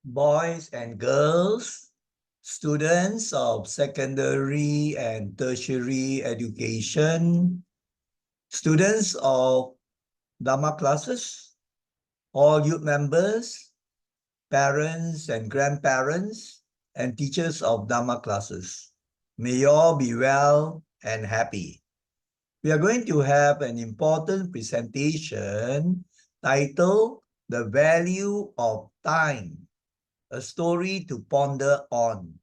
boys and girls, students of secondary and tertiary education, students of Dharma classes, all youth members, parents and grandparents, and teachers of Dharma classes. May you all be well and happy. We are going to have an important presentation titled The Value of Time, a story to ponder on.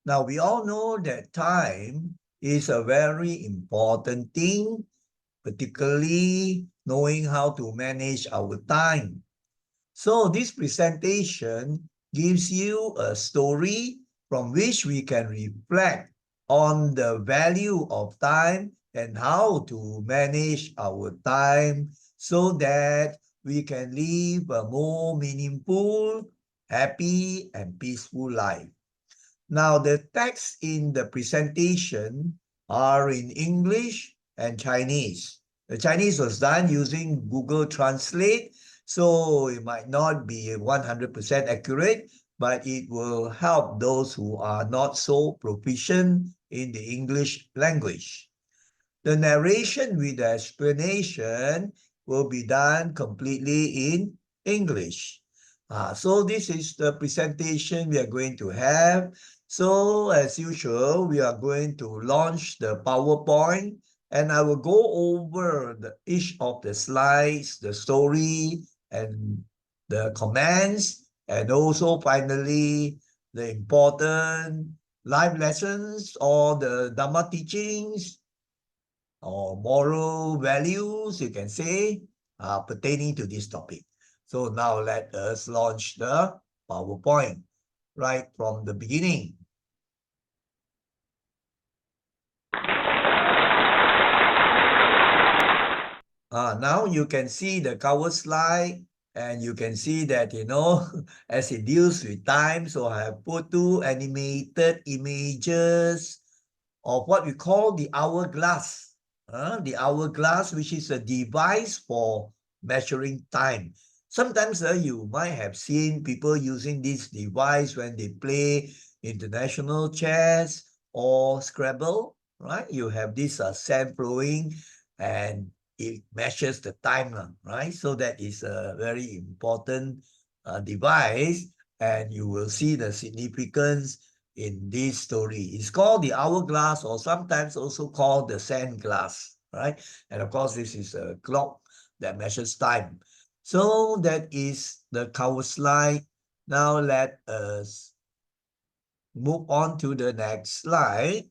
Now, we all know that time is a very important thing, particularly knowing how to manage our time. So this presentation gives you a story from which we can reflect on the value of time and how to manage our time so that we can live a more meaningful, happy, and peaceful life. Now, the text in the presentation are in English and Chinese. The Chinese was done using Google Translate, so it might not be 100% accurate, but it will help those who are not so proficient in the English language. The narration with the explanation will be done completely in English. So this is the presentation we are going to have. So as usual, we are going to launch the PowerPoint and I will go over each of the slides, the story and the comments, and also finally the important life lessons or the Dhamma teachings or moral values, you can say, pertaining to this topic. So now let us launch the PowerPoint right from the beginning. Now you can see the cover slide and you can see that, as it deals with time, so I have put two animated images of what we call the hourglass. The hourglass, which is a device for measuring time. Sometimes you might have seen people using this device when they play international chess or Scrabble, right? You have this sand flowing and it measures the time, right? So that is a very important device and you will see the significance in this story. It's called the hourglass or sometimes also called the sand glass, right? And of course, this is a clock that measures time. So that is the cover slide. Now let us move on to the next slide.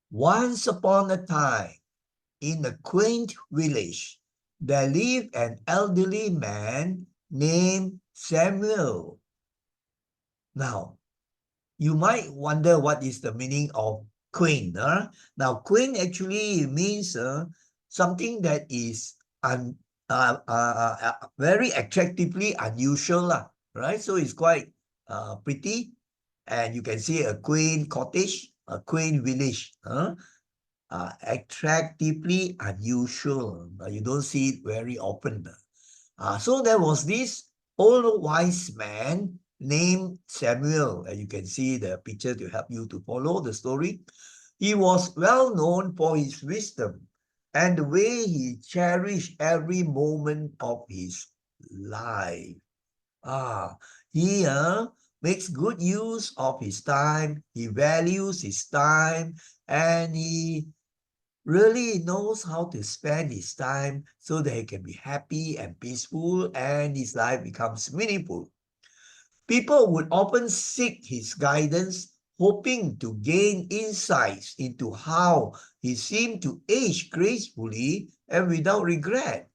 Once upon a time, in a quaint village, there lived an elderly man named Samuel. Now, you might wonder what is the meaning of quaint. Now, quaint actually means something that is very attractively unusual, right? So it's quite pretty. And you can see a quaint cottage, a quaint village. Attractively unusual. You don't see it very often. So there was this old wise man named Samuel. And you can see the picture to help you to follow the story. He was well known for his wisdom and the way he cherished every moment of his life. Ah, he makes good use of his time. He values his time and he really knows how to spend his time so that he can be happy and peaceful and his life becomes meaningful. People would often seek his guidance, hoping to gain insights into how he seemed to age gracefully and without regret.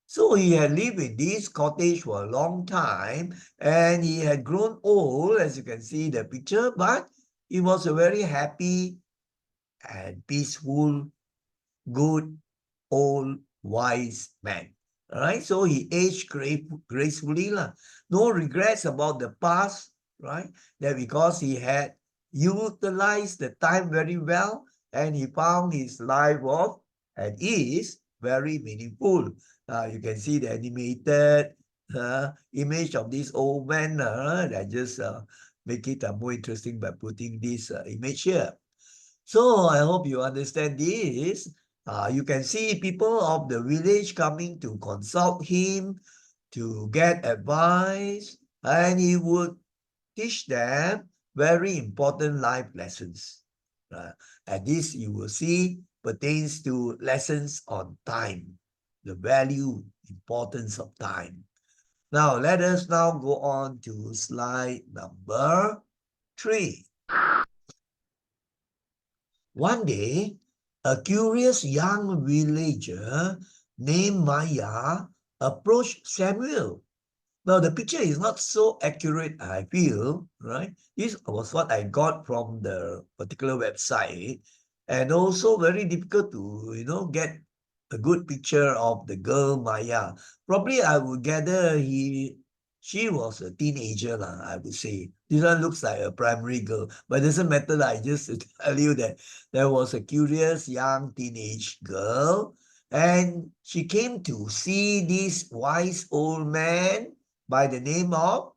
So he had lived in this cottage for a long time and he had grown old, as you can see in the picture, but he was a very happy and peaceful, good, old, wise man. All right, so he aged gracefully. No regrets about the past, right? That because he had utilized the time very well and he found his life was at ease, very meaningful. You can see the animated image of this old man that just make it more interesting by putting this image here. So I hope you understand this. You can see people of the village coming to consult him to get advice, and he would teach them very important life lessons. And this you will see pertains to lessons on time, the value, importance of time. Now, let us now go on to slide number 3. One day, a curious young villager named Maya approached Samuel. Now, the picture is not so accurate, I feel, right? This was what I got from the particular website, and also very difficult to, get a good picture of the girl Maya. Probably I would gather she was a teenager, I would say. This one looks like a primary girl, but it doesn't matter. I just tell you that there was a curious young teenage girl, and she came to see this wise old man by the name of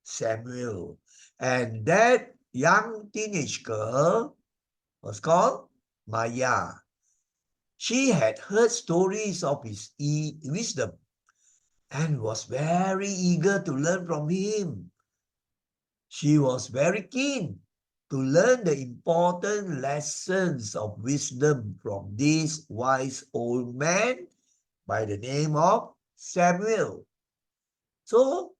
Samuel. And that young teenage girl was called Maya. She had heard stories of his wisdom and was very eager to learn from him. She was very keen to learn the important lessons of wisdom from this wise old man by the name of Samuel. So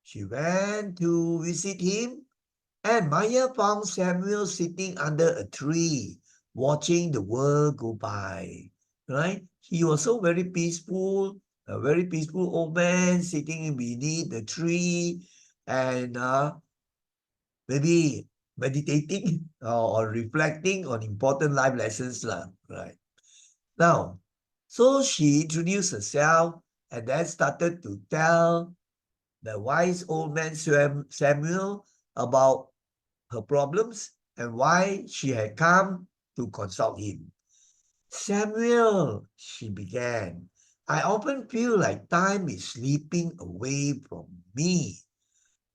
she went to visit him, and Maya found Samuel sitting under a tree, watching the world go by. Right? He was so very peaceful, a very peaceful old man sitting beneath the tree, and maybe meditating or reflecting on important life lessons. Right? Now, so she introduced herself and then started to tell the wise old man Samuel about her problems and why she had come to consult him. Samuel, she began, I often feel like time is slipping away from me.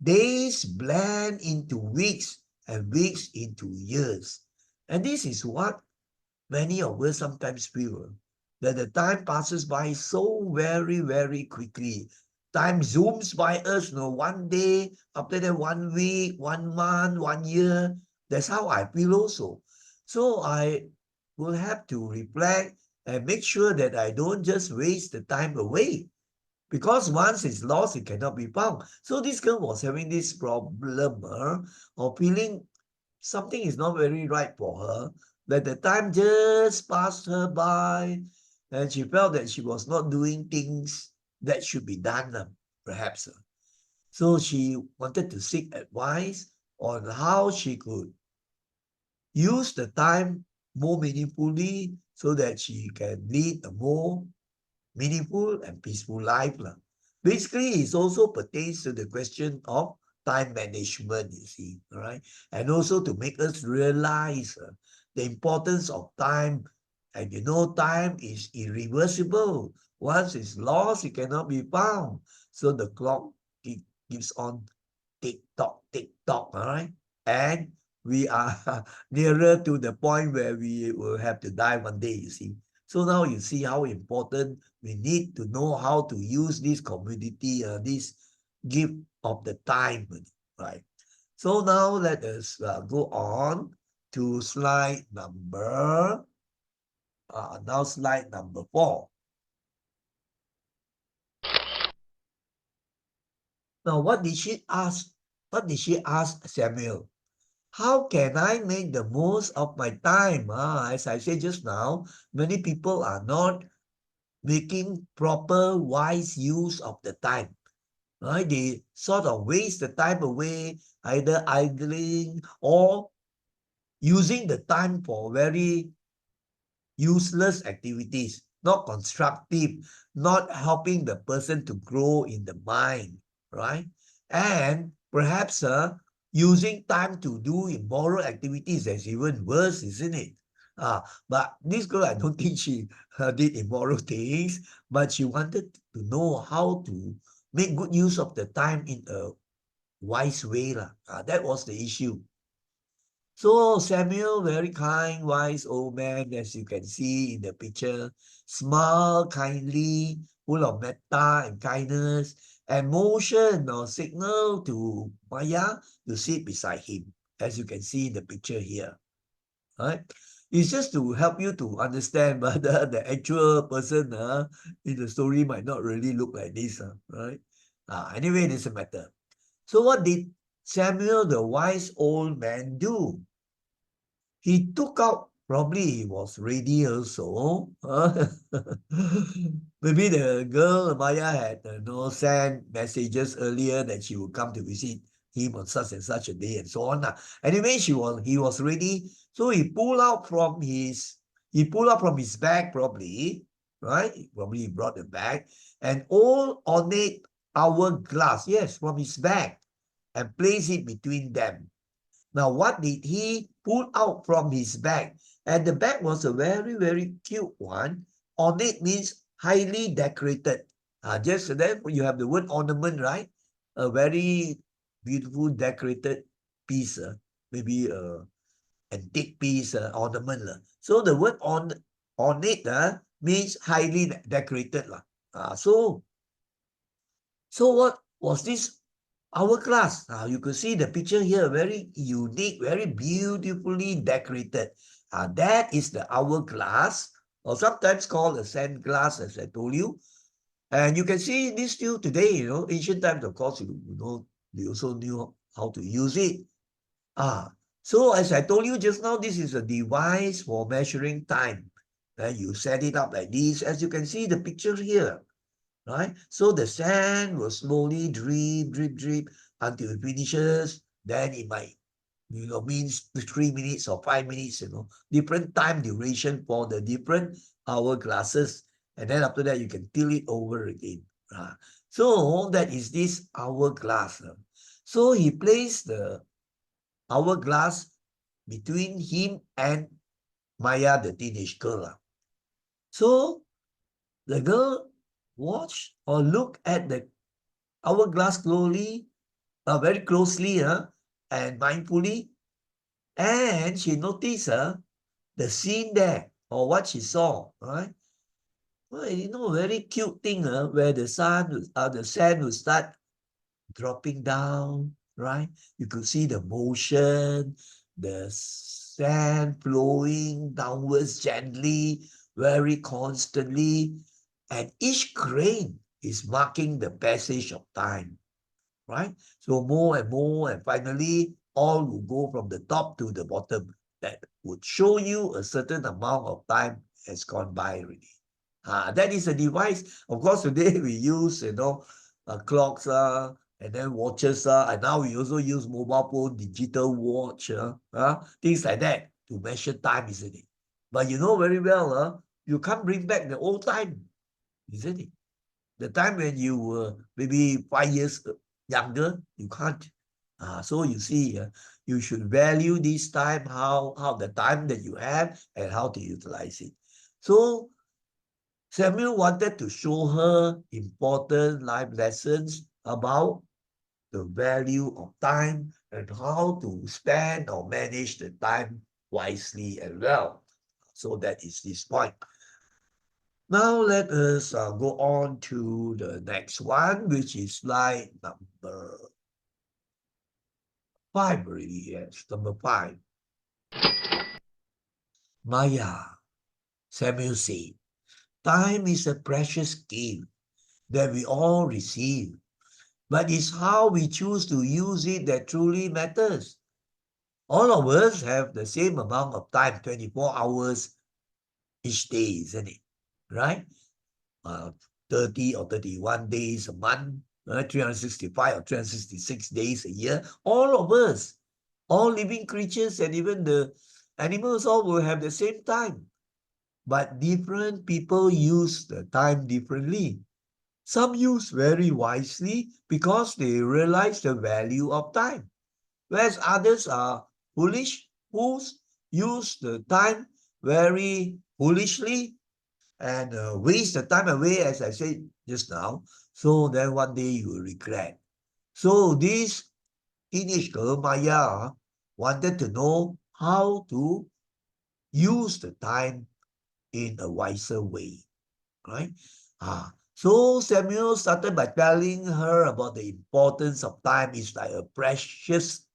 Days blend into weeks and weeks into years. And this is what many of us sometimes feel, that the time passes by so very, very quickly. Time zooms by us, one day, after that 1 week, 1 month, 1 year. That's how I feel also. So I will have to reflect and make sure that I don't just waste the time away. Because once it's lost, it cannot be found. So this girl was having this problem of feeling something is not very right for her, that the time just passed her by, and she felt that she was not doing things that should be done, perhaps. So she wanted to seek advice on how she could use the time more meaningfully so that she can lead a more meaningful and peaceful life. Basically, it also pertains to the question of time management, you see, all right? And also to make us realize the importance of time. And time is irreversible. Once it's lost, it cannot be found. So the clock keeps on tick tock, all right? And we are nearer to the point where we will have to die one day, you see. So now you see how important we need to know how to use this commodity, this gift of the time, right? So now let us go on to slide number 4. Now, what did she ask? What did she ask Samuel? How can I make the most of my time? As I said just now, many people are not making proper, wise use of the time. Right? They sort of waste the time away, either idling or using the time for very useless activities, not constructive, not helping the person to grow in the mind, right? And perhaps using time to do immoral activities is even worse, isn't it? But this girl, I don't think she did immoral things, but she wanted to know how to make good use of the time in a wise way. Lah. That was the issue. So Samuel, very kind, wise old man, as you can see in the picture, smile kindly, full of metta and kindness, and motion or signal to Maya to sit beside him, as you can see in the picture here. Right? It's just to help you to understand whether the actual person in the story might not really look like this. Right? Anyway, it doesn't matter. So what did Samuel, the wise old man, do? He took out, probably he was ready also. Maybe the girl, Maya, had sent messages earlier that she would come to visit him on such and such a day and so on. Anyway, he was ready. So he pulled out from his bag probably, right? Probably he brought the bag, an old ornate hourglass, yes, from his bag, and placed it between them. Now, what did he pull out from his bag? And the bag was a very, very cute one. Ornate means highly decorated. Just then you have the word ornament, right? A very beautiful decorated piece, maybe a antique piece, ornament. So the word ornate means highly decorated. So what was this hourglass? Now you could see the picture here, very unique, very beautifully decorated. That is the hourglass, or sometimes called a sand glass, as I told you. And you can see this still today, ancient times, of course, they also knew how to use it. So as I told you just now, this is a device for measuring time. And you set it up like this, as you can see the picture here. Right? So the sand will slowly drip, drip, drip until it finishes. Then it might, means 3 minutes or 5 minutes, different time duration for the different hourglasses. And then after that, you can tilt it over again. So that is this hourglass. So he placed the hourglass between him and Maya, the teenage girl. So the girl watch or look at the hourglass slowly, very closely, and mindfully, and she noticed the scene there or what she saw, right? Well, very cute thing, where the sand will start dropping down, right? You could see the motion, the sand flowing downwards gently, very constantly, and each grain is marking the passage of time, right? So more and more, and finally, all will go from the top to the bottom. That would show you a certain amount of time has gone by already. That is a device. Of course, today we use, clocks, and then watches, and now we also use mobile phone, digital watch, things like that to measure time, isn't it? But you know very well, you can't bring back the old time, isn't it? The time when you were maybe 5 years younger, you can't. So you see, you should value this time, how the time that you have and how to utilize it. So Samuel wanted to show her important life lessons about the value of time and how to spend or manage the time wisely and well. So that is this point. Now let us go on to the next one, which is slide number 5 already. Yes, number 5. Maya, Samuel said, time is a precious gift that we all receive, but it's how we choose to use it that truly matters. All of us have the same amount of time, 24 hours each day, isn't it? Right? uh, 30 or 31 days a month, 365 or 366 days a year. All of us, all living creatures and even the animals, all will have the same time. But different people use the time differently. Some use very wisely because they realize the value of time, whereas others are foolish, fools, use the time very foolishly and waste the time away, as I said just now. So then one day you will regret. So this teenage girl, Maya, wanted to know how to use the time in a wiser way, right? So Samuel started by telling her about the importance of time. It's like a precious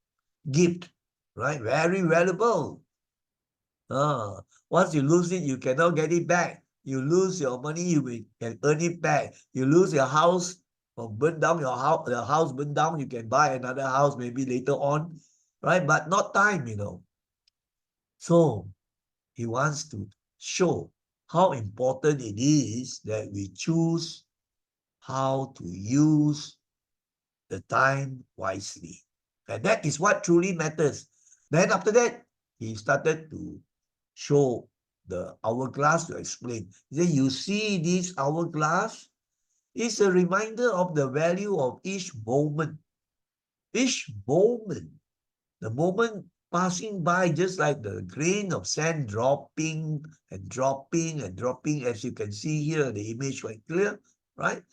gift, right? Very valuable. Ah, once you lose it, you cannot get it back. You lose your money, can earn it back. You lose your house or burn down your house, the house burn down, you can buy another house maybe later on, right? But not time. So he wants to show how important it is that we choose how to use the time wisely. And that is what truly matters. Then after that, he started to show the hourglass to explain. He said, you see this hourglass? It's a reminder of the value of each moment. Each moment. The moment passing by, just like the grain of sand dropping and dropping and dropping, as you can see here, the image quite clear, right?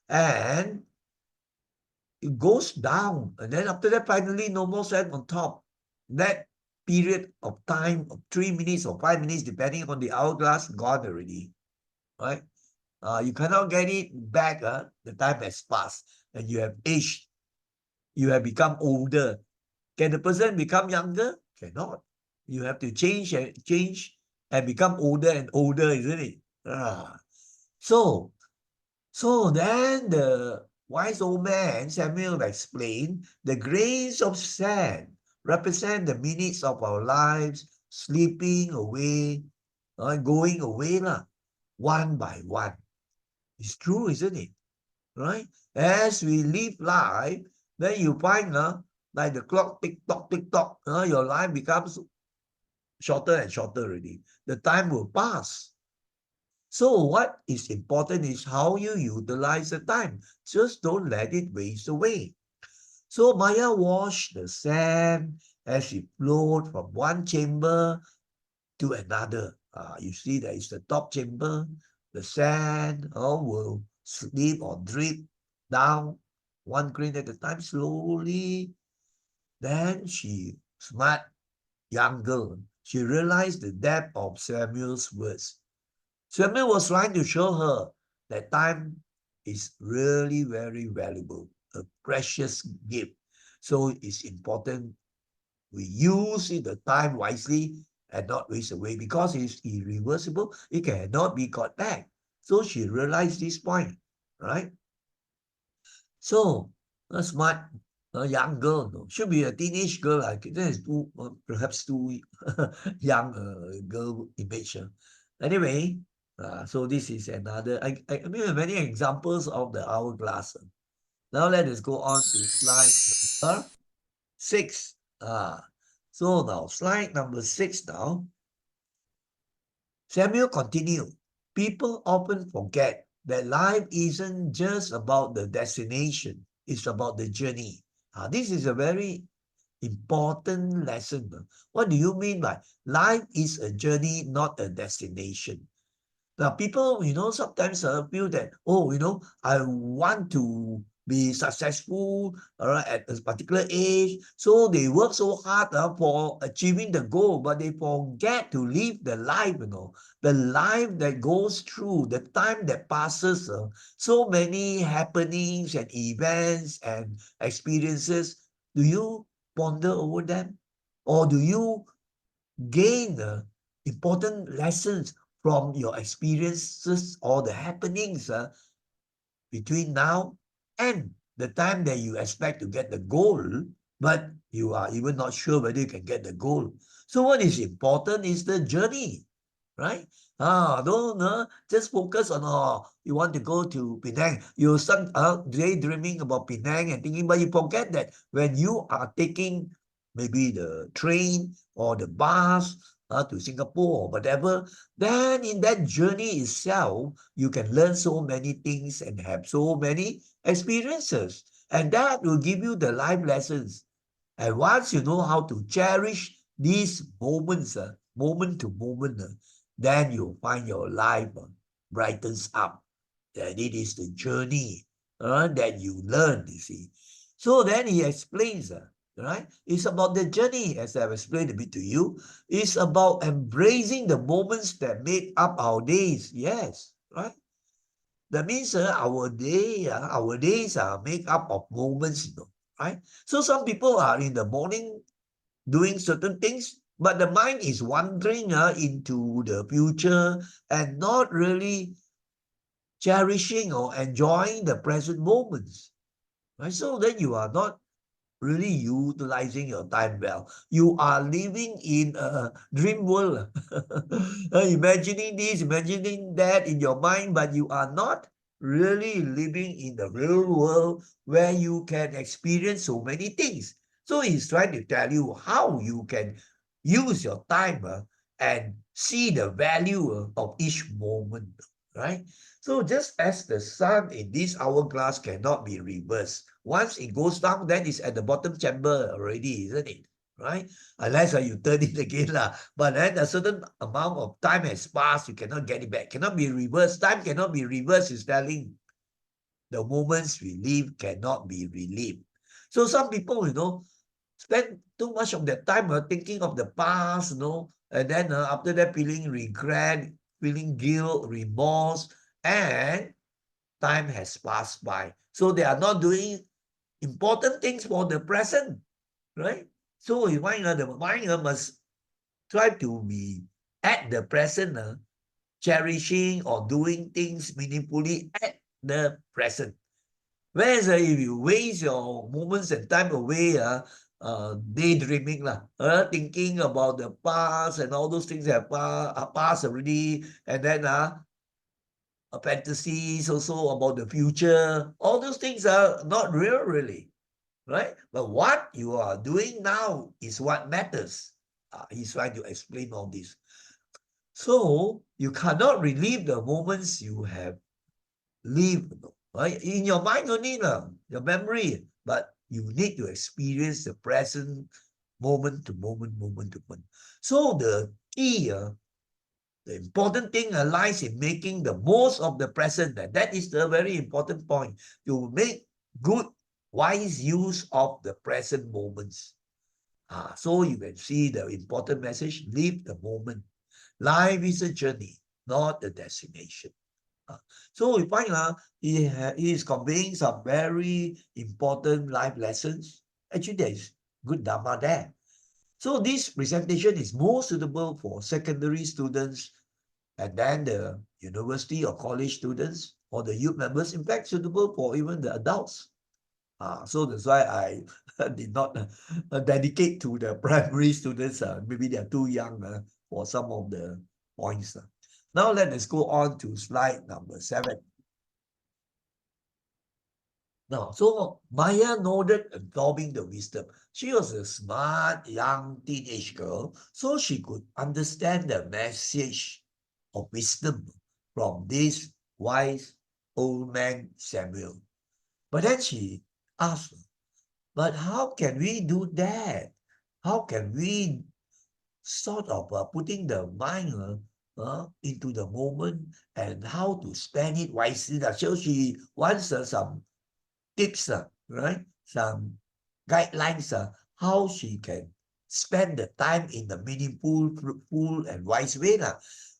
And it goes down. And then after that, finally, no more sand on top. That period of time of 3 minutes or 5 minutes, depending on the hourglass, gone already, right? You cannot get it back. The time has passed and you have aged. You have become older. Can the person become younger? Cannot. You have to change and become older and older, isn't it? So So then the wise old man Samuel explained the grains of sand represent the minutes of our lives slipping away, going away lah, one by one. It's true, isn't it? Right? As we live life, then you find like the clock tick tock, your life becomes shorter and shorter already. The time will pass. So what is important is how you utilize the time. Just don't let it waste away. So Maya watched the sand as it flowed from one chamber to another. You see there is the top chamber. The sand will slip or drip down one grain at a time slowly. Then smart young girl, she realized the depth of Samuel's words. Samuel was trying to show her that time is really very valuable, a precious gift. So it's important we use the time wisely and not waste away because it's irreversible. It cannot be got back. So she realized this point, right? So a smart young girl, no, should be a teenage girl. I think that is perhaps too young girl image. Anyway, so this is another. I mean many examples of the hourglass. Now let us go on to slide number 6. So now slide number 6 now. Samuel continued, people often forget that life isn't just about the destination, it's about the journey. This is a very important lesson. What do you mean by life is a journey, not a destination? Now, people, sometimes feel that, I want to be successful, all right, at a particular age. So they work so hard for achieving the goal, but they forget to live the life, the life that goes through, the time that passes. So many happenings and events and experiences. Do you ponder over them? Or do you gain important lessons from your experiences or the happenings between now and the time that you expect to get the goal, but you are even not sure whether you can get the goal. So what is important is the journey, right? Don't just focus on you want to go to Penang. You start daydreaming about Penang and thinking, but you forget that when you are taking maybe the train or the bus to Singapore or whatever, then in that journey itself, you can learn so many things and have so many experiences. And that will give you the life lessons. And once you know how to cherish these moments, moment to moment, then you'll find your life brightens up. That it is the journey that you learn, you see. So then he explains, right? It's about the journey, as I've explained a bit to you. It's about embracing the moments that make up our days. Yes, right? That means our days are made up of moments, right? So some people are in the morning doing certain things, but the mind is wandering into the future and not really cherishing or enjoying the present moments. Right? So then you are not really utilizing your time well. You are living in a dream world. Imagining this, imagining that in your mind, but you are not really living in the real world where you can experience so many things. So he's trying to tell you how you can use your time and see the value of each moment, right? So just as the sun in this hourglass cannot be reversed, once it goes down, then it's at the bottom chamber already, isn't it? Right? Unless you turn it again. But then a certain amount of time has passed, you cannot get it back. Cannot be reversed. Time cannot be reversed, is telling the moments we live cannot be relived. So some people, spend too much of their time thinking of the past, and then after that feeling regret, feeling guilt, remorse, and time has passed by. So they are not doing important things for the present, right? So the mind must try to be at the present, cherishing or doing things meaningfully at the present. Whereas if you waste your moments and time away, daydreaming, thinking about the past and all those things that are past already, and then fantasies also about the future, all those things are not real, really, right? But what you are doing now is what matters. He's trying to explain all this. So you cannot relive the moments you have lived, right? In your mind only, your memory, but you need to experience the present moment to moment, moment to moment. So the key, the important thing lies in making the most of the present. That is the very important point. To make good, wise use of the present moments. So you can see the important message, live the moment. Life is a journey, not a destination. Ah, so we find he is conveying some very important life lessons. Actually, there is good Dharma there. So this presentation is more suitable for secondary students and then the university or college students or the youth members, in fact, suitable for even the adults. So that's why I did not dedicate to the primary students. Maybe they are too young for some of the points. Now let us go on to slide number 7. Now, so Maya nodded, absorbing the wisdom. She was a smart young teenage girl, so she could understand the message of wisdom from this wise old man Samuel. But then she asked, but how can we do that? How can we sort of putting the mind into the moment and how to spend it wisely? So she wants some tips, right? Some guidelines, how she can spend the time in a meaningful, fruitful, and wise way.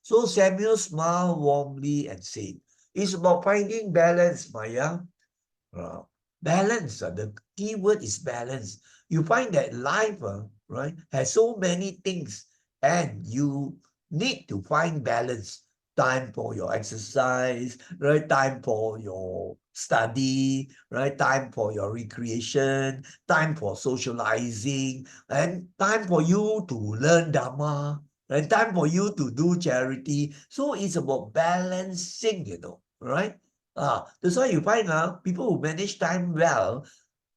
So Samuel smiled warmly and said, it's about finding balance, Maya. Uh, balance, the key word is balance. You find that life, right, has so many things, and you need to find balance. Time for your exercise, right? Time for your study, right? Time for your recreation, time for socializing, and time for you to learn Dharma, and time for you to do charity. So it's about balancing, right? That's why you find people who manage time well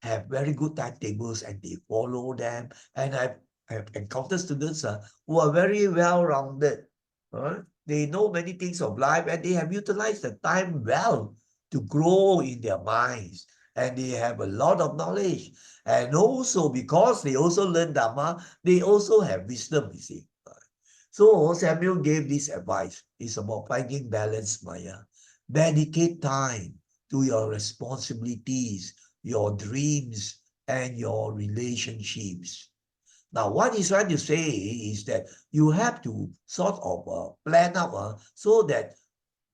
have very good timetables and they follow them. And I've encountered students who are very well-rounded. They know many things of life and they have utilized the time well to grow in their minds. And they have a lot of knowledge. And also because they also learn Dharma, they also have wisdom, you see. So Samuel gave this advice. It's about finding balance, Maya. Dedicate time to your responsibilities, your dreams, and your relationships. Now, what he's trying to say is that you have to sort of plan out so that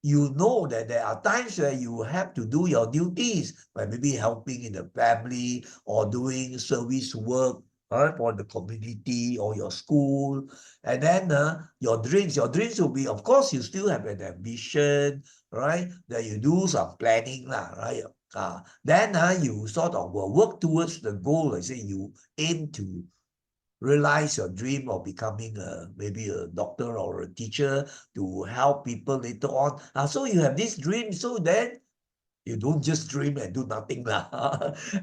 you know that there are times where you have to do your duties, by maybe helping in the family or doing service work for the community or your school. And then your dreams will be, of course, you still have an ambition, right? That you do some planning, lah, right? Then you sort of will work towards the goal. Let's say you aim to realize your dream of becoming maybe a doctor or a teacher to help people later on. So you have this dream, so then you don't just dream and do nothing lah.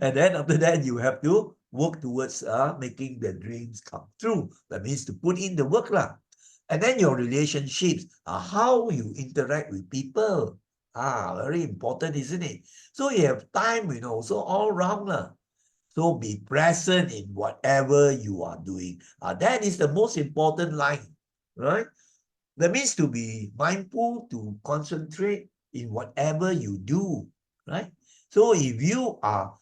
And then after that, you have to work towards making the dreams come true. That means to put in the work lah. And then your relationships, how you interact with people. Very important, isn't it? So you have time, so all round lah. So be present in whatever you are doing. That is the most important line, right? That means to be mindful, to concentrate in whatever you do, right? So if you are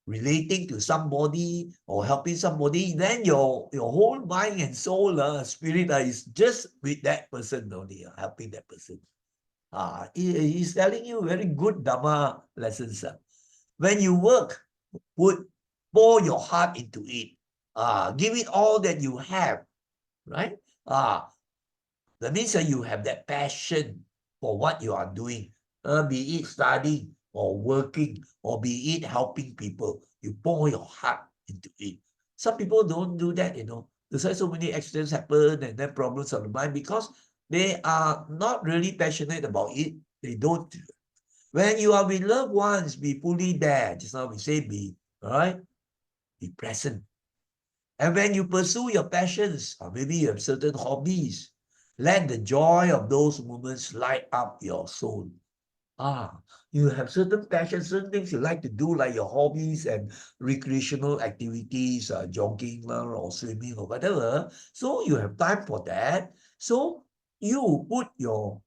relating to somebody or helping somebody, then your whole mind and soul, spirit is just with that person only, helping that person. He's telling you very good Dhamma lessons. When you work, pour your heart into it. Give it all that you have, right? That means that you have that passion for what you are doing, be it studying or working, or be it helping people. You pour your heart into it. Some people don't do that, That's why so many accidents happen and then problems of the mind because they are not really passionate about it. They don't. When you are with loved ones, be fully there. Just now we say be, all right? Be present. And when you pursue your passions, or maybe you have certain hobbies, let the joy of those moments light up your soul. You have certain passions, certain things you like to do, like your hobbies and recreational activities, jogging or swimming or whatever. So you have time for that. So you put your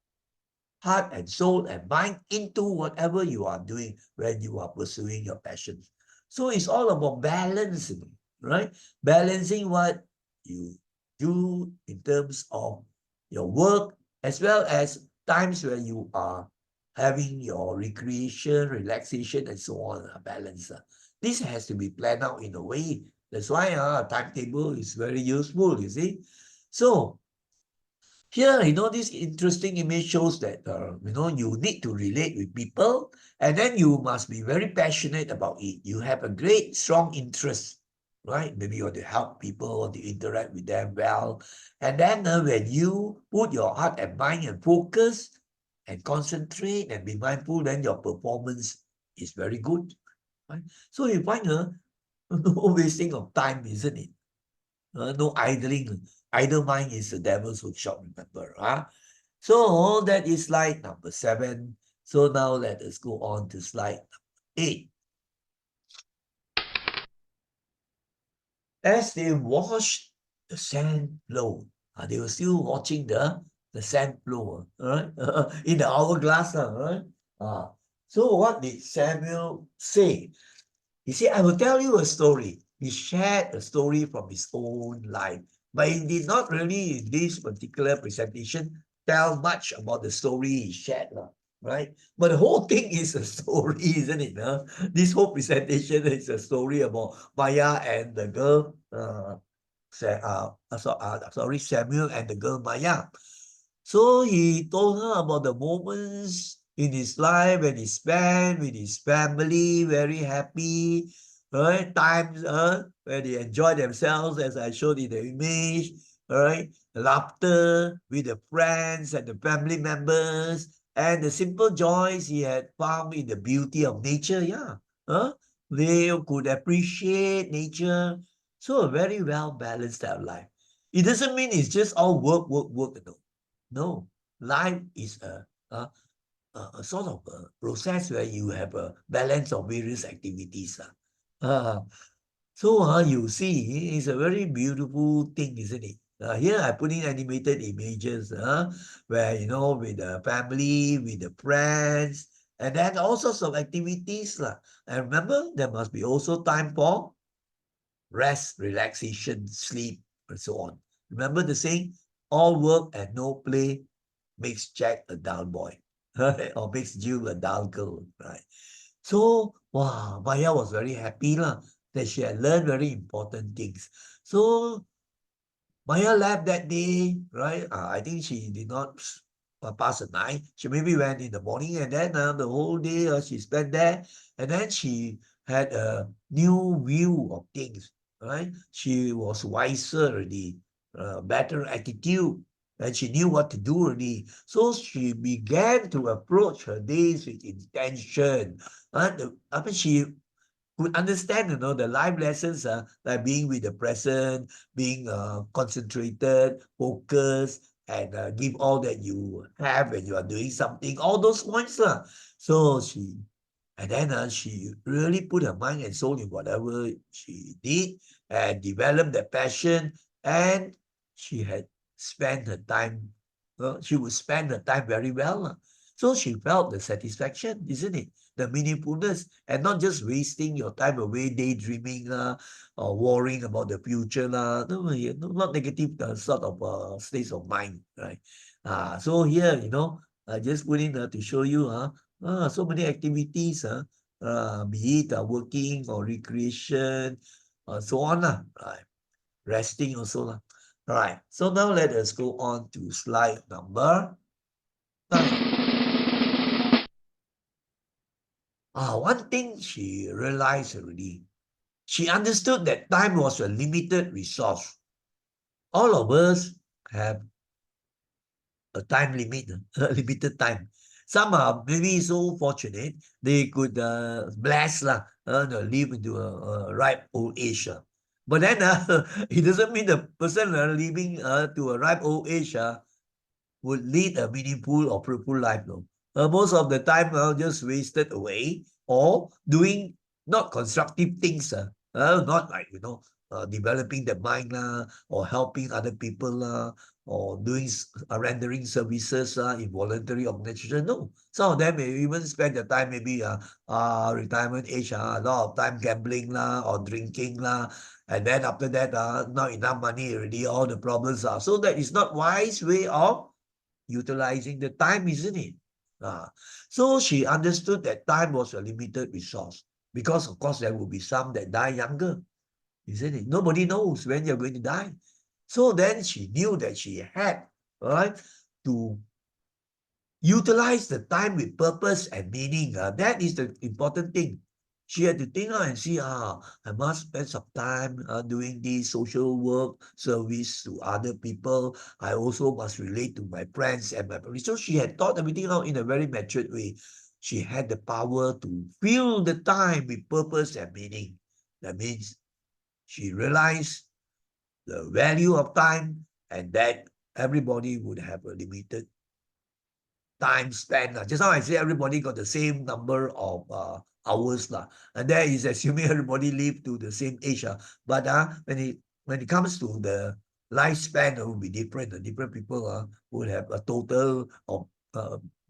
heart and soul and mind into whatever you are doing when you are pursuing your passions. So it's all about balancing, right? Balancing what you do in terms of your work as well as times where you are having your recreation, relaxation, and so on, balance. This has to be planned out in a way. That's why a timetable is very useful, you see. So here, this interesting image shows that, you need to relate with people and then you must be very passionate about it. You have a great, strong interest, right? Maybe you want to help people, want to interact with them well. And then when you put your heart and mind and focus and concentrate and be mindful, then your performance is very good, right? So you find no wasting of time, isn't it? No idling. Idle mind is the devil's workshop, remember. So that is slide number 7. So now let us go on to slide number 8. As they watched the sand flow, they were still watching the sand flow, right? In the hourglass, right? So what did Samuel say? He said, I will tell you a story. He shared a story from his own life, but he did not really, in this particular presentation, tell much about the story he shared, right? But the whole thing is a story, isn't it? This whole presentation is a story about Maya and the girl, Samuel and the girl Maya. So he told her about the moments in his life when he spent with his family, very happy, right? Times where they enjoy themselves, as I showed in the image, right? Laughter with the friends and the family members, and the simple joys he had found in the beauty of nature. Yeah, they could appreciate nature. So a very well balanced type of life. It doesn't mean it's just all work, work, work. No, life is a sort of a process where you have a balance of various activities. So you see, it's a very beautiful thing, isn't it? Here I put in animated images, where, with the family, with the friends, and then all sorts of activities. And remember, there must be also time for rest, relaxation, sleep, and so on. Remember the saying, all work and no play makes Jack a dull boy, right? Or makes Jill a dull girl, right? So, wow, Maya was very happy that she had learned very important things. So Maya left that day, right? I think she did not pass the night. She maybe went in the morning, and then the whole day she spent there. And then she had a new view of things, right? She was wiser already, better attitude, and she knew what to do already. So she began to approach her days with intention. I mean, she could understand, the life lessons, like being with the present, being concentrated, focused, and give all that you have when you are doing something, all those points. So and then she really put her mind and soul in whatever she did and developed that passion. And she had spent her time, she would spend her time very well. So she felt the satisfaction, isn't it? The meaningfulness, and not just wasting your time away daydreaming or worrying about the future. No, not negative sort of states of mind, right? So here, I just put in to show you so many activities, be it working or recreation, so on, right? Resting also. Right. So now let us go on to slide number 9. One thing she realized already, she understood that time was a limited resource. All of us have a time limit, a limited time. Some are maybe so fortunate they could bless live into a ripe old age. But then it doesn't mean the person living to a ripe old age would lead a meaningful or fruitful life. No, most of the time just wasted away or doing not constructive things. Not like developing the mind or helping other people or doing rendering services in voluntary organization. No, some of them may even spend their time maybe retirement age a lot of time gambling or drinking and then after that not enough money already. All the problems are so that is not wise way of utilizing the time, isn't it? Ah, so she understood that time was a limited resource because, of course, there will be some that die younger, isn't it? Nobody knows when you're going to die. So then she knew that she had, right, to utilize the time with purpose and meaning. That is the important thing. She had to think and see, I must spend some time doing this social work, service to other people. I also must relate to my friends and my family. So she had thought everything out in a very matured way. She had the power to fill the time with purpose and meaning. That means she realized the value of time and that everybody would have a limited time spent. Just now I say everybody got the same number of hours. And that is assuming everybody live to the same age. But when it comes to the lifespan, it will be different. Different people will have a total of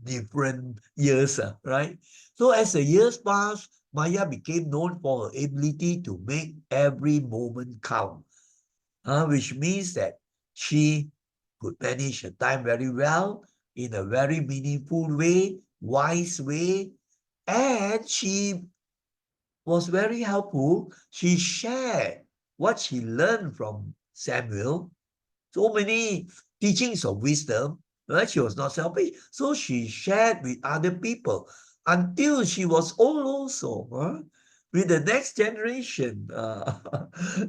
different years, right? So as the years passed, Maya became known for her ability to make every moment count, which means that she could manage her time very well in a very meaningful way, wise way, and she was very helpful. She shared what she learned from Samuel, so many teachings of wisdom, right? She was not selfish. So she shared with other people until she was old also, with the next generation.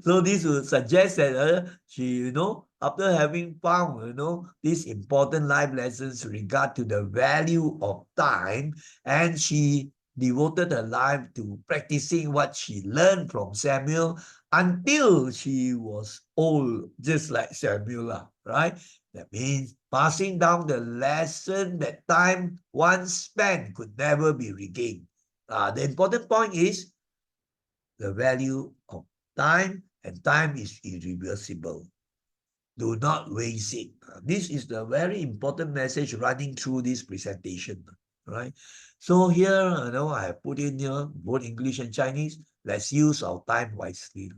So this would suggest that she, after having found, these important life lessons regard to the value of time, and she devoted her life to practicing what she learned from Samuel until she was old, just like Samuel, right? That means passing down the lesson that time once spent could never be regained. The important point is the value of time, and time is irreversible. Do not waste it. This is the very important message running through this presentation, right? So here, I have put in here both English and Chinese. Let's use our time wisely.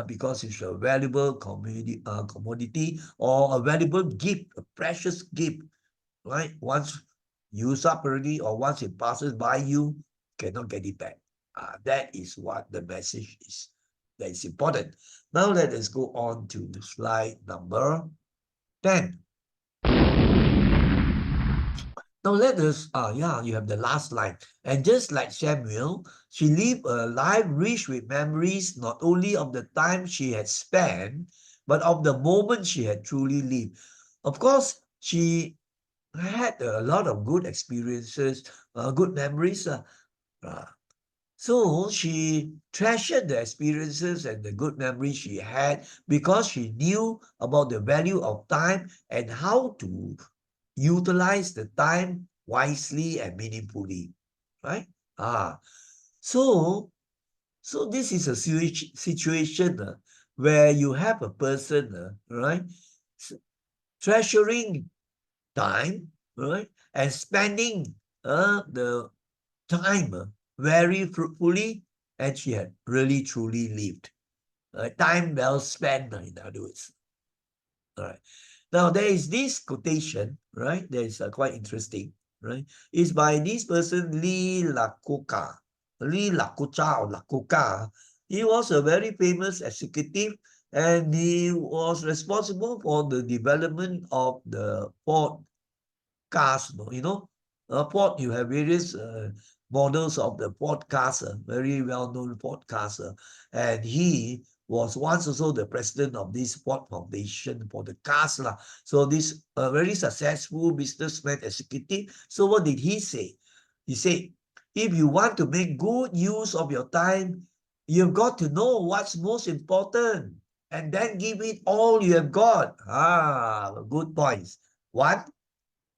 Because it's a valuable commodity or a valuable gift, a precious gift, right? Once used up already or once it passes by you, cannot get it back. That is what the message is. That is important. Now let us go on to slide number 10. Now let us, yeah, you have the last line. And just like Samuel, she lived a life rich with memories not only of the time she had spent, but of the moment she had truly lived. Of course, she had a lot of good experiences, good memories. Uh, so she treasured the experiences and the good memories she had because she knew about the value of time and how to utilize the time wisely and meaningfully, right? Ah, so so this is a situation where you have a person, right, treasuring time, right, and spending the time very fruitfully, and she had really truly lived. Time well spent, in other words. All right. Now there is this quotation, right? That is quite interesting, right? It's by this person Lee Lakoka, Lee Lakocha or Lakoka. He was a very famous executive, and he was responsible for the development of the Ford cars, Ford, you have various models of the Ford cars, very well-known Ford cars, and he was once also the president of this Ford Foundation for the cars lah. So this very successful businessman executive. So what did he say? He said, if you want to make good use of your time, you've got to know what's most important and then give it all you have got. Good points. One,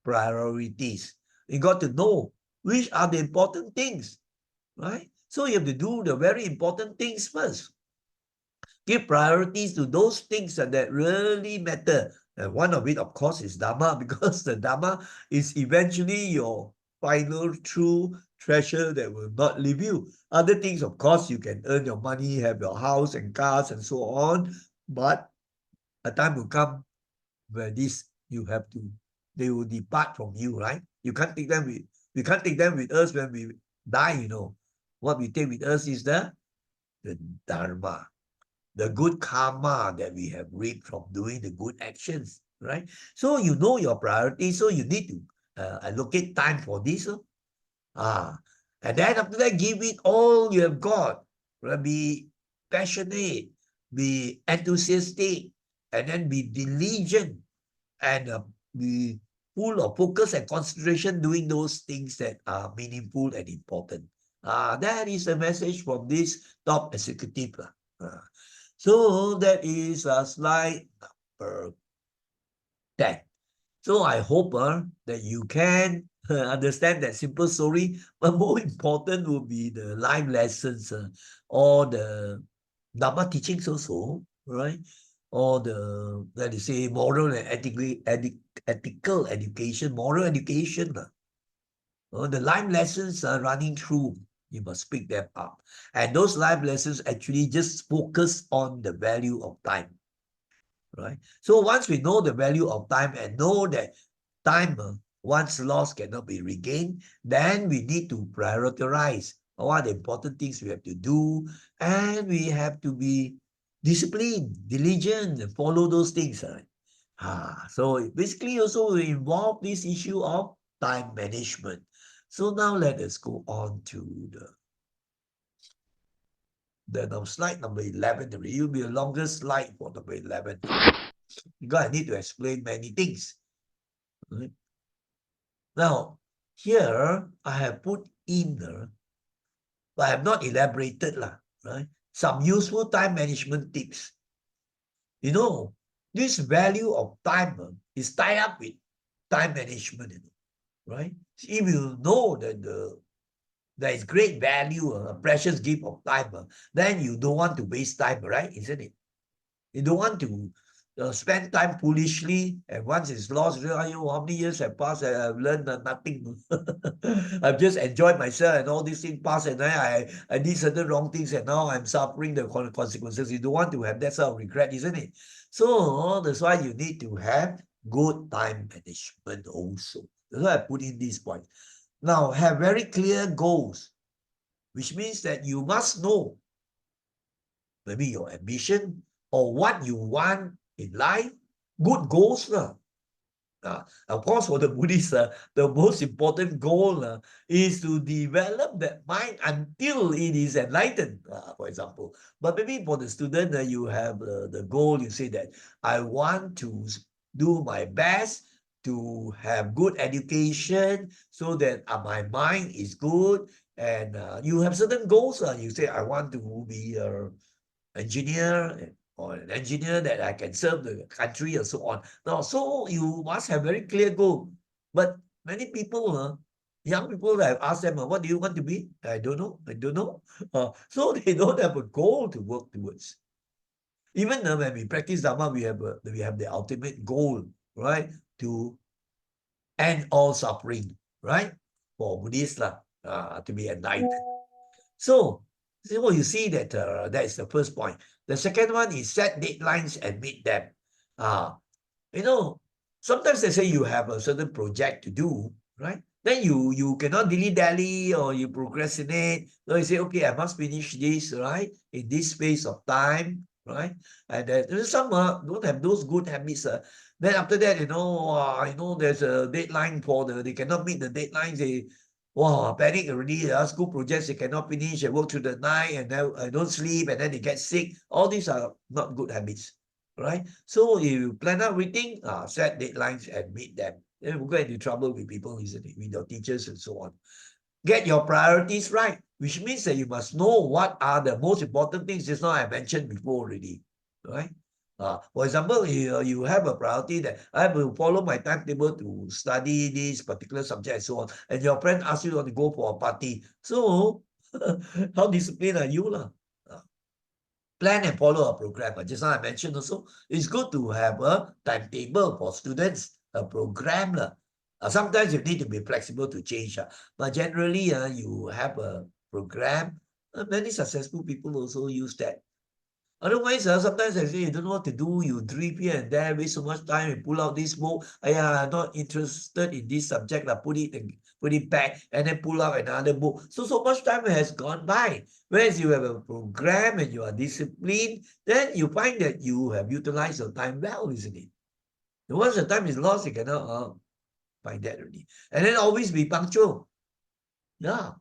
priorities. You got to know which are the important things, right? So you have to do the very important things first. Give priorities to those things that really matter. And one of it, of course, is Dharma, because the Dharma is eventually your final true treasure that will not leave you. Other things, of course, you can earn your money, have your house and cars and so on, but a time will come where this you have to, they will depart from you, right? You can't take them with, we can't take them with us when we die. What we take with us is the dharma, the good karma that we have reaped from doing the good actions, right? So you know your priorities, so you need to allocate time for this. Ah, and then after that, give it all you have got. Right? Be passionate, be enthusiastic, and then be diligent and be full of focus and concentration doing those things that are meaningful and important. That is the message from this top executive. So that is slide number 10. So I hope that you can understand that simple story, but more important will be the life lessons or the Dharma teachings also, right? Or the, let us say, moral and ethical education, moral education. The life lessons are running through. You must pick them up. And those life lessons actually just focus on the value of time, right? So once we know the value of time and know that time, once lost, cannot be regained, then we need to prioritize what are the important things we have to do, and we have to be disciplined, diligent, and follow those things. Right? So basically also will involve this issue of time management. So now let us go on to the slide number 11. It will be a longer slide for number 11 because I need to explain many things. Right? Now, here I have put in, but I have not elaborated, right? Some useful time management tips. This value of time is tied up with time management, right? If you know that there is great value, a precious gift of time, then you don't want to waste time, right? Isn't it? You don't want to spend time foolishly, and once it's lost, how many years have passed and I've learned nothing. I've just enjoyed myself and all these things pass, and then I did certain wrong things and now I'm suffering the consequences. You don't want to have that sort of regret, isn't it? So that's why you need to have good time management also. That's why I put in this point. Now, have very clear goals, which means that you must know maybe your ambition or what you want in life. Good goals lah. Of course, for the Buddhists, the most important goal is to develop that mind until it is enlightened, for example. But maybe for the student, you have the goal, you say that I want to do my best to have good education so that my mind is good. And you have certain goals. You say, I want to be a engineer or an engineer that I can serve the country and so on. Now, so you must have very clear goal. But many people, young people, I've asked them, what do you want to be? I don't know. I don't know. So they don't have a goal to work towards. Even when we practice Dharma, we have the ultimate goal, right? To end all suffering, right? For Buddhists, to be enlightened. So you see that that is the first point. The second one is set deadlines and meet them. Uh, you know, sometimes they say you have a certain project to do, right? Then you cannot dilly-dally or you procrastinate. So you say, okay, I must finish this, right? In this space of time, right? And then some don't have those good habits. Then after that, there's a deadline they cannot meet the deadlines. They wow, panic already. School projects they cannot finish. They work through the night and then don't sleep and then they get sick. All these are not good habits, right? So if you plan out everything, set deadlines and meet them. Then we'll get into trouble with people, isn't it? With your teachers and so on. Get your priorities right, which means that you must know what are the most important things. Just now I mentioned before already, right? For example, you have a priority that I have to follow my timetable to study this particular subject and so on, and your friend asks you to go for a party. So, how disciplined are you? Plan and follow a program. Just now I mentioned also, it's good to have a timetable for students, a program. Sometimes you need to be flexible to change. But generally, you have a program. Many successful people also use that. Otherwise, sometimes I say you don't know what to do, you drift here and there, waste so much time, and pull out this book. I'm not interested in this subject, put it back, and then pull out another book. So much time has gone by. Whereas you have a program and you are disciplined, then you find that you have utilized your time well, isn't it? And once the time is lost, you cannot find that already. And then always be punctual. Yeah.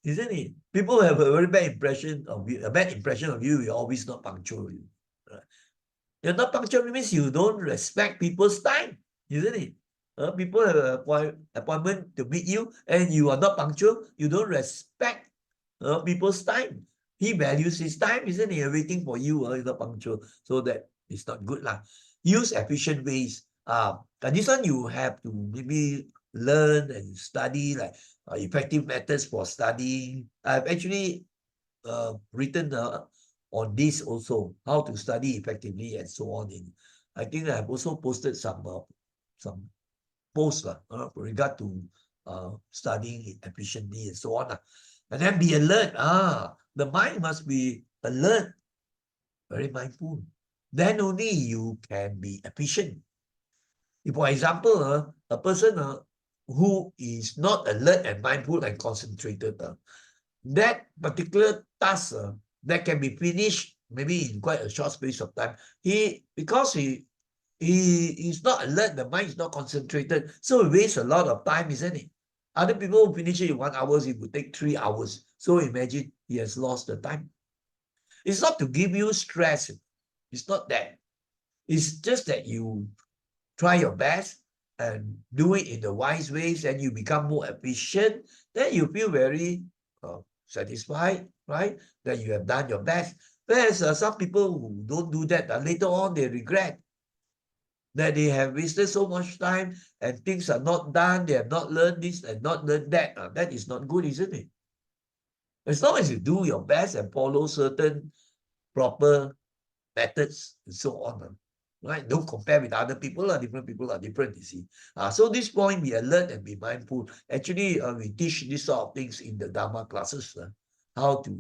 Isn't it? People have a very bad impression of you. A bad impression of you. You're always not punctual. Right? You're not punctual means you don't respect people's time, isn't it? People have an appointment to meet you, and you are not punctual. You don't respect people's time. He values his time, isn't he? Waiting for you, you're not punctual. So that is not good lah. Use efficient ways. And this one you have to maybe learn and study like effective methods for studying. I've actually written on this also, how to study effectively and so on. I think I've also posted some posts with regard to studying efficiently and so on. And then be alert. The mind must be alert, very mindful. Then only you can be efficient. If, for example, a person who is not alert and mindful and concentrated, that particular task that can be finished maybe in quite a short space of time, because he is not alert, the mind is not concentrated, so it wastes a lot of time, isn't it? Other people who finish it in 1 hour, it would take 3 hours. So imagine he has lost the time. It's not to give you stress. It's not that. It's just that you try your best and do it in the wise ways, and you become more efficient. Then you feel very satisfied, right? That you have done your best. Whereas some people who don't do that, later on they regret that they have wasted so much time and things are not done. They have not learned this and not learned that. That is not good, isn't it? As long as you do your best and follow certain proper methods and so on. right? Don't compare with other people. Different people are different, you see. So this point, be alert and be mindful. Actually, we teach these sort of things in the Dharma classes, how to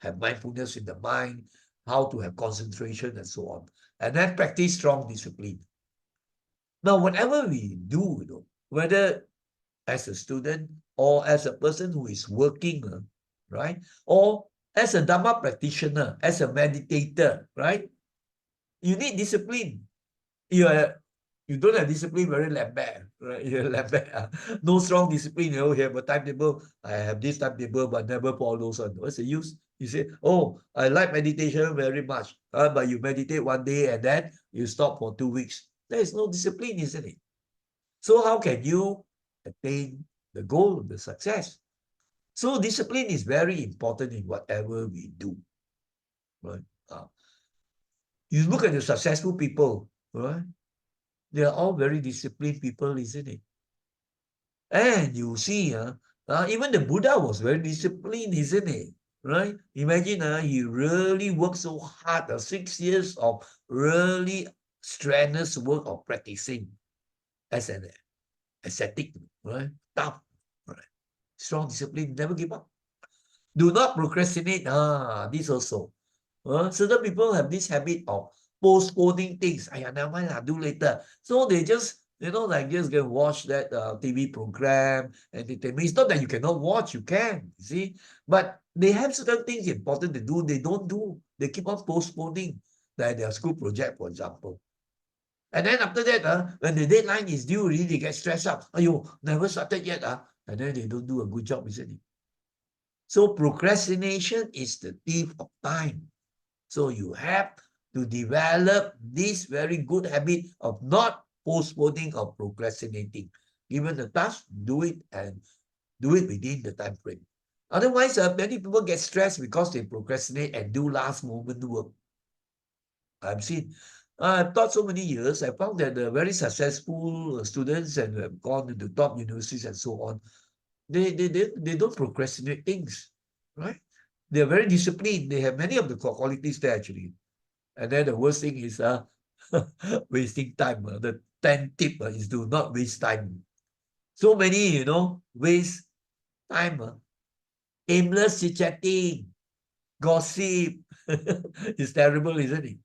have mindfulness in the mind, how to have concentration and so on. And then practice strong discipline. Now, whatever we do, whether as a student or as a person who is working, right? Or as a Dharma practitioner, as a meditator, right? You need discipline. You are, you don't have discipline, very lambat, right? You're lambat. No strong discipline. You have a timetable. I have this timetable, but never follows on. What's the use? You say, oh, I like meditation very much, but you meditate one day and then you stop for 2 weeks. There is no discipline, isn't it? So how can you attain the goal, the success? So discipline is very important in whatever we do, right? You look at the successful people, right? They are all very disciplined people, isn't it? And you see, even the Buddha was very disciplined, isn't it? Right? Imagine, he really worked so hard, 6 years of really strenuous work of practicing as an ascetic, right? Tough, right? Strong discipline, never give up. Do not procrastinate. This also. Certain people have this habit of postponing things. Aya, never mind, I'll do later. So they just, like just go watch that TV program, entertainment. It's not that you cannot watch, you can, you see. But they have certain things important to do, they don't do. They keep on postponing, like their school project, for example. And then after that, when the deadline is due, really they get stressed out. Ayo, never started yet. And then they don't do a good job, isn't it? So procrastination is the thief of time. So you have to develop this very good habit of not postponing or procrastinating. Given the task, do it and do it within the time frame. Otherwise, many people get stressed because they procrastinate and do last moment work. I've seen. I've taught so many years. I found that the very successful students and have gone to the top universities and so on, they don't procrastinate things, right? They're very disciplined. They have many of the qualities there actually. And then the worst thing is wasting time. The 10th tip is do not waste time. So many, waste time. Aimless chit-chatting, gossip. It's terrible, isn't it?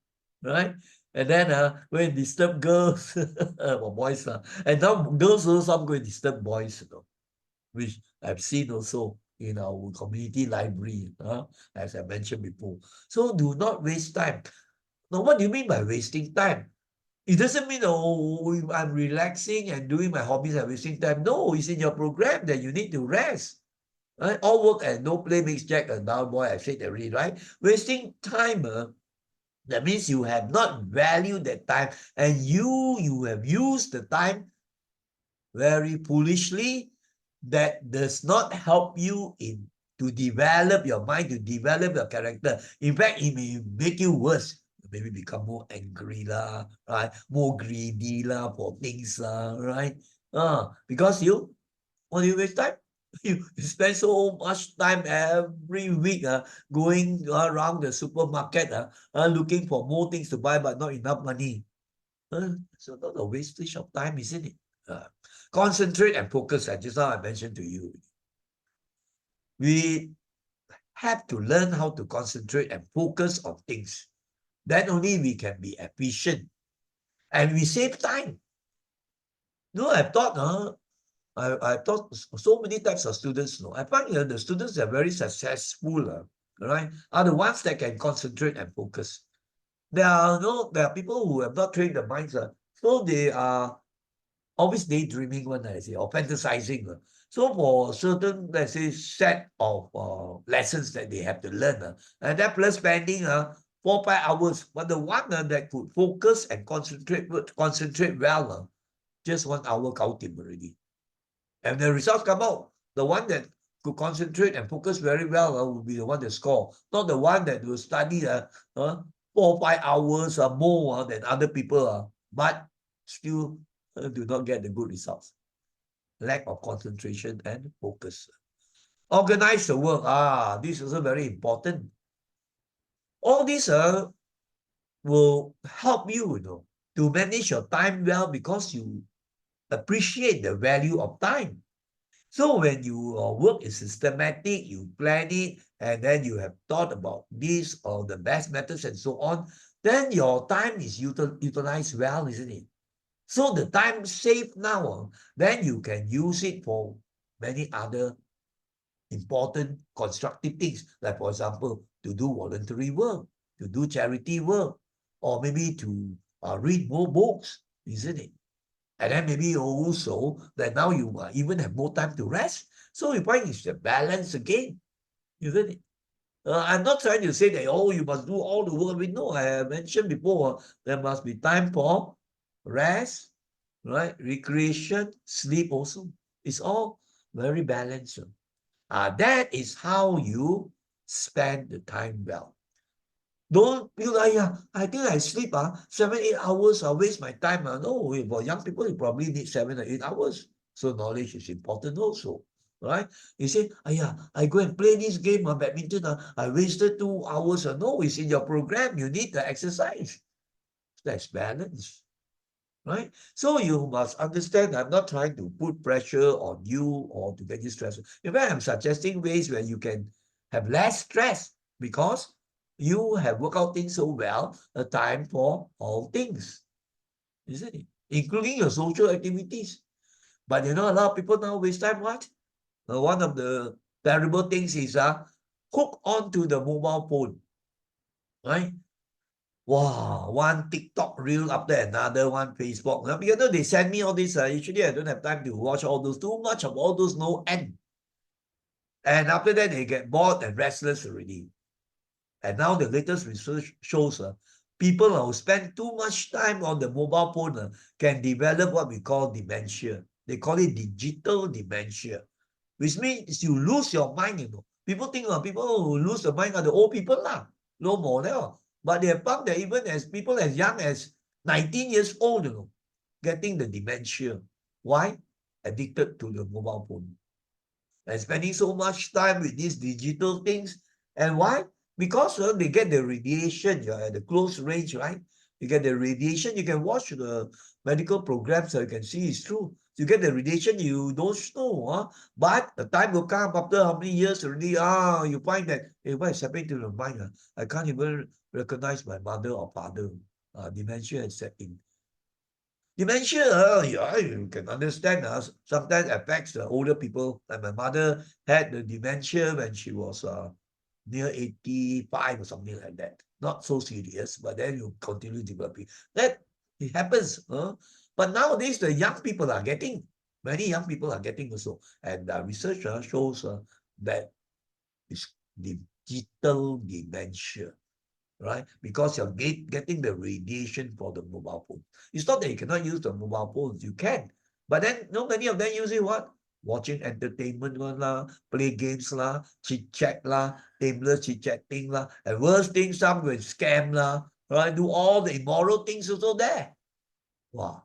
Right? And then when disturb girls or boys. And now girls also some go and disturb boys, which I've seen also in our community library, as I mentioned before. So do not waste time. Now, what do you mean by wasting time? It doesn't mean, oh, I'm relaxing and doing my hobbies and wasting time. No, it's in your program that you need to rest. Right? All work and no play makes Jack a dull boy. I said that already, right? Wasting time, that means you have not valued that time and you have used the time very foolishly. That does not help you in to develop your mind, to develop your character. In fact, it may make you worse. Maybe become more angry lah, right? More greedy lah for things lah, right? Because what do you waste time? You spend so much time every week going around the supermarket looking for more things to buy, but not enough money. So not a wastage of time, isn't it? Concentrate and focus. Just now I mentioned to you. We have to learn how to concentrate and focus on things. Then only we can be efficient. And we save time. I've taught, I've taught so many types of students. I find the students that are very successful, right, are the ones that can concentrate and focus. There are people who have not trained their minds, so they are always daydreaming one, I say, or fantasizing. So for certain, let's say, set of lessons that they have to learn, and that plus spending 4 5 hours. But the one that could focus and concentrate well, just 1 hour counting already. And the results come out. The one that could concentrate and focus very well will be the one that score, not the one that will study 4 5 hours more than other people, but still do not get the good results. Lack of concentration and focus. Organize the work. This is also very important. All these will help you, to manage your time well because you appreciate the value of time. So when your work is systematic, you plan it, and then you have thought about this or the best methods and so on, then your time is utilized well, isn't it? So the time saved now, then you can use it for many other important constructive things, like for example, to do voluntary work, to do charity work, or maybe to read more books, isn't it? And then maybe also that now you even have more time to rest. So you find it's a balance again, isn't it? I'm not trying to say that, oh, you must do all the work. We know, I have mentioned before, there must be time for rest, right? Recreation, sleep also. It's all very balanced. That is how you spend the time well. Don't feel like, yeah, I think I sleep 7, 8 hours, I waste my time. No, for young people, you probably need 7 or 8 hours. So knowledge is important also, right? You say, yeah, I go and play this game on badminton, I wasted 2 hours. No, it's in your program. You need the exercise. That's balance, right? So you must understand, I'm not trying to put pressure on you or to get you stressed. In fact, I'm suggesting ways where you can have less stress because you have worked out things so well, a time for all things, isn't it? Including your social activities. But a lot of people now waste time what? One of the terrible things is hook on to the mobile phone, right? Wow, one TikTok reel after another, one Facebook. Now, because they send me all this, usually I don't have time to watch all those, too much of all those, no end. And after that, they get bored and restless already. And now the latest research shows people who spend too much time on the mobile phone can develop what we call dementia. They call it digital dementia, which means you lose your mind. People think people who lose the mind are the old people lah, no more now. But they have found that even as people as young as 19 years old, getting the dementia. Why? Addicted to the mobile phone and spending so much time with these digital things. And why? Because they get the radiation. You're at the close range, right? You get the radiation. You can watch the medical programs so you can see it's true. You get the radiation, you don't know. But the time will come after how many years already, you find that, hey, what is happening to the mind? I can't even recognize my mother or father. Dementia has set in. Dementia, yeah, you can understand, sometimes affects the older people. Like my mother had the dementia when she was near 85 or something like that. Not so serious, but then you continue developing. That it happens. But nowadays, the young people are getting, many young people are getting also. And research shows that it's digital dementia, right? Because you're getting the radiation for the mobile phone. It's not that you cannot use the mobile phones, you can. But then, many of them using what? Watching entertainment one lah, play games lah, chit-chat lah, aimless chit-chatting lah, and worst thing, some will scam lah, right? Do all the immoral things also there. Wow.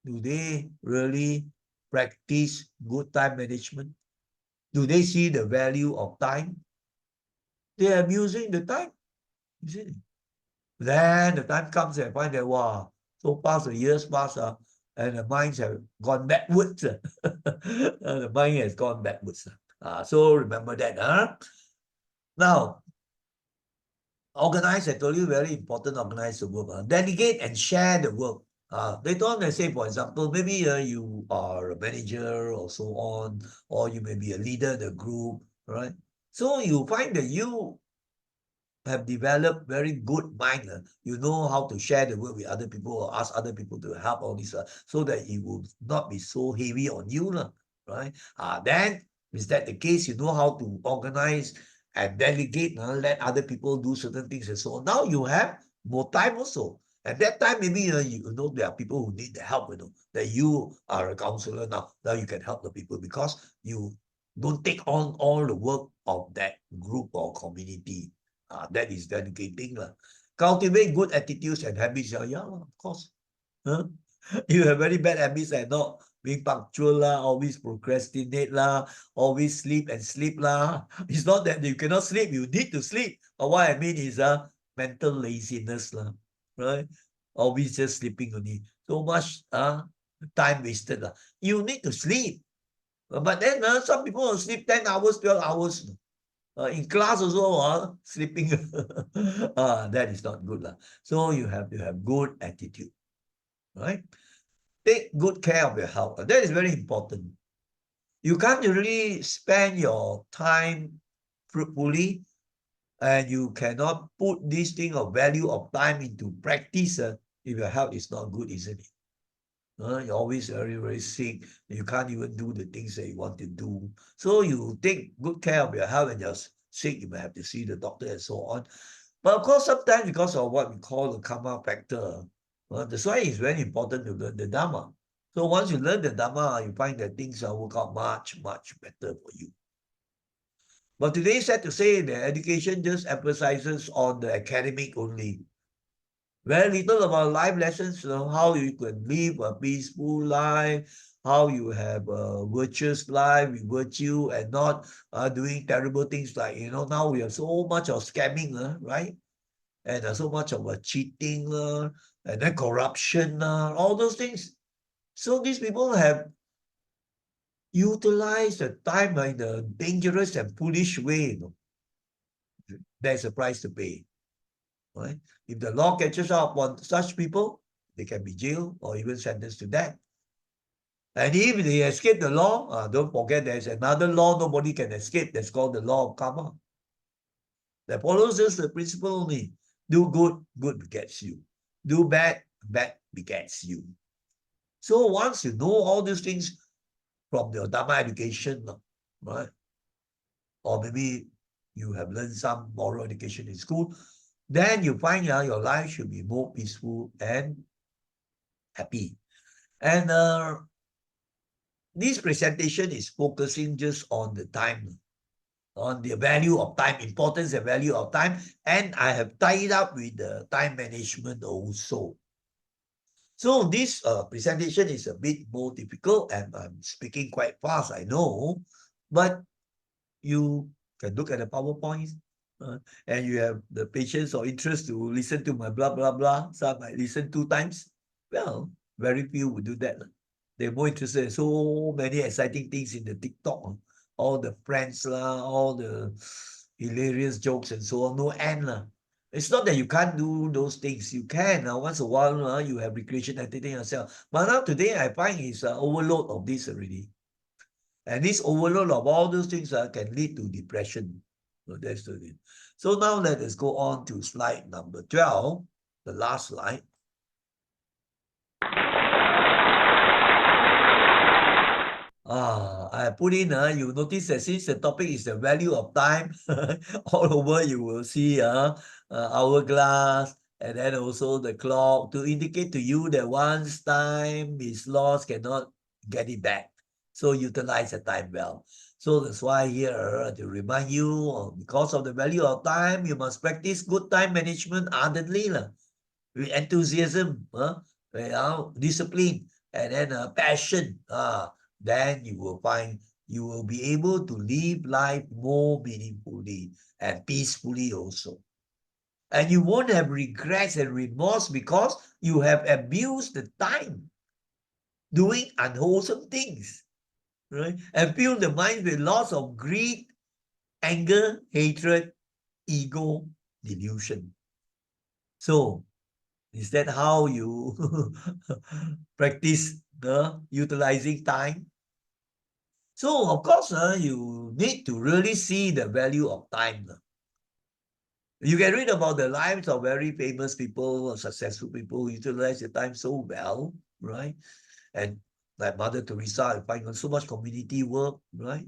Do they really practice good time management? Do they see the value of time? They are abusing the time, you see? Then the time comes and find that, wow, so fast the years pass, and the minds have gone backwards. The mind has gone backwards. So remember that. Now, organize, I told you, very important, organize the work. Delegate and share the work. Later on, let's say, for example, maybe you are a manager or so on, or you may be a leader in the group, right? So you find that you have developed very good mind. You know how to share the work with other people or ask other people to help all this, so that it will not be so heavy on you, right? Then, is that the case? You know how to organize and delegate, let other people do certain things and so on. Now you have more time also. At that time, maybe you know there are people who need the help, that you are a counselor now. Now you can help the people because you don't take on all the work of that group or community. That is dedicating. Cultivate good attitudes and habits. Yeah, of course. Huh? You have very bad habits and not being punctual, always procrastinate, always sleep and sleep. It's not that you cannot sleep, you need to sleep. But what I mean is mental laziness, right? Always just sleeping only. So much time wasted. You need to sleep. But then some people will sleep 10 hours, 12 hours. In class also, sleeping. That is not good. So you have to have good attitude, right? Take good care of your health. That is very important. You can't really spend your time fruitfully, and you cannot put this thing of value of time into practice if your health is not good, isn't it? You're always very, very sick. You can't even do the things that you want to do. So you take good care of your health, and you're sick, you may have to see the doctor and so on. But of course, sometimes because of what we call the karma factor, that's why it's very important to learn the Dharma. So once you learn the Dharma, you find that things will work out much, much better for you. But today, sad to say, the education just emphasizes on the academic only. Very little about life lessons, how you can live a peaceful life, how you have a virtuous life with virtue and not doing terrible things like, now we have so much of scamming, right? And so much of cheating, and then corruption, all those things. So these people have utilized the time in a dangerous and foolish way. There's a price to pay. Right? If the law catches up on such people, they can be jailed or even sentenced to death. And if they escape the law, don't forget there's another law nobody can escape. That's called the law of karma. That follows just the principle only. Do good, good begets you. Do bad, bad begets you. So once you know all these things from your Dharma education, right? Or maybe you have learned some moral education in school, then you find your life should be more peaceful and happy. And this presentation is focusing just on the time, on the value of time, importance and value of time. And I have tied it up with the time management also. So this presentation is a bit more difficult, and I'm speaking quite fast, I know, but you can look at the PowerPoint, and you have the patience or interest to listen to my blah, blah, blah. Some might listen 2 times. Well, very few would do that. They're more interested in so many exciting things in the TikTok. All the friends, all the hilarious jokes and so on, no end. It's not that you can't do those things. You can. Once a while, you have recreation, entertain yourself. But now today, I find it's an overload of this already. And this overload of all those things can lead to depression. So that's the thing. So now let us go on to slide number 12, the last slide. I put in, you notice that since the topic is the value of time, all over you will see hourglass, and then also the clock to indicate to you that once time is lost, cannot get it back. So utilize the time well. So that's why here to remind you, because of the value of time, you must practice good time management ardently, with enthusiasm, discipline, and then passion. Then you will find you will be able to live life more meaningfully and peacefully also. And you won't have regrets and remorse because you have abused the time doing unwholesome things, right? And fill the mind with lots of greed, anger, hatred, ego, delusion. So, is that how you practice the utilizing time? So, of course, you need to really see the value of time. You can read about the lives of very famous people, successful people who utilize their time so well, right? And like Mother Teresa, I find so much community work, right?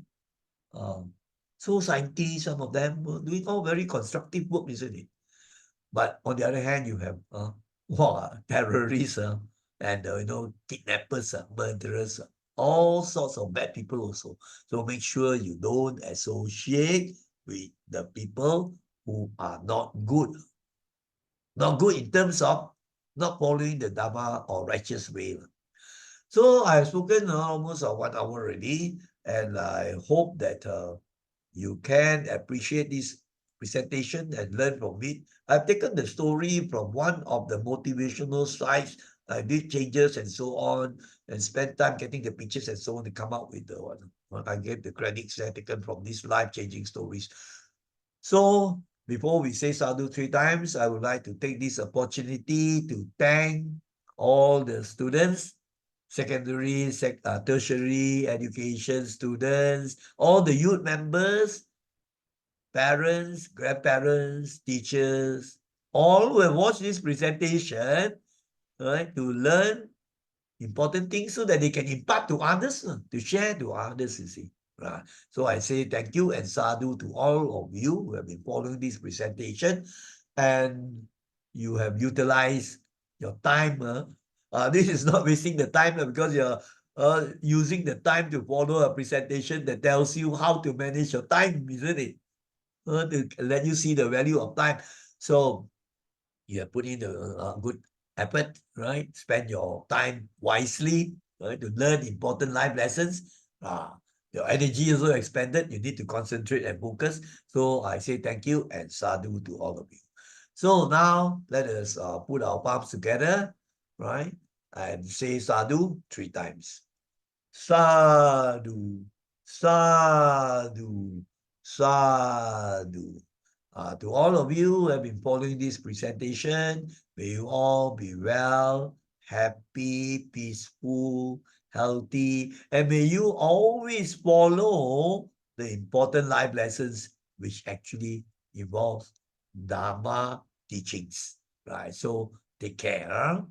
Um, so scientists, some of them were doing all very constructive work, isn't it? But on the other hand, you have terrorists and kidnappers, murderers, all sorts of bad people also. So make sure you don't associate with the people who are not good. Not good in terms of not following the Dharma or righteous way. So I've spoken almost 1 hour already, and I hope that you can appreciate this presentation and learn from it. I've taken the story from one of the motivational sites. I did changes and so on, and spent time getting the pictures and so on to come up with the one. I gave the credits that taken from these life-changing stories. So before we say sadhu 3 times, I would like to take this opportunity to thank all the students, tertiary education students, all the youth members, parents, grandparents, teachers, all who have watched this presentation, right, to learn important things so that they can impart to others, to share to others, you see. Right. So I say thank you and sadhu to all of you who have been following this presentation, and you have utilized your time. This is not wasting the time because you're using the time to follow a presentation that tells you how to manage your time, isn't it? To let you see the value of time. So you have put in a good effort, right? Spend your time wisely, right? To learn important life lessons. Your energy also expanded. You need to concentrate and focus. So I say thank you and sadhu to all of you. So now let us put our palms together, right? And say sadhu 3 times. Sadhu, sadhu, sadhu. To all of you who have been following this presentation, may you all be well, happy, peaceful, healthy, and may you always follow the important life lessons which actually involve Dharma teachings. Right? So take care.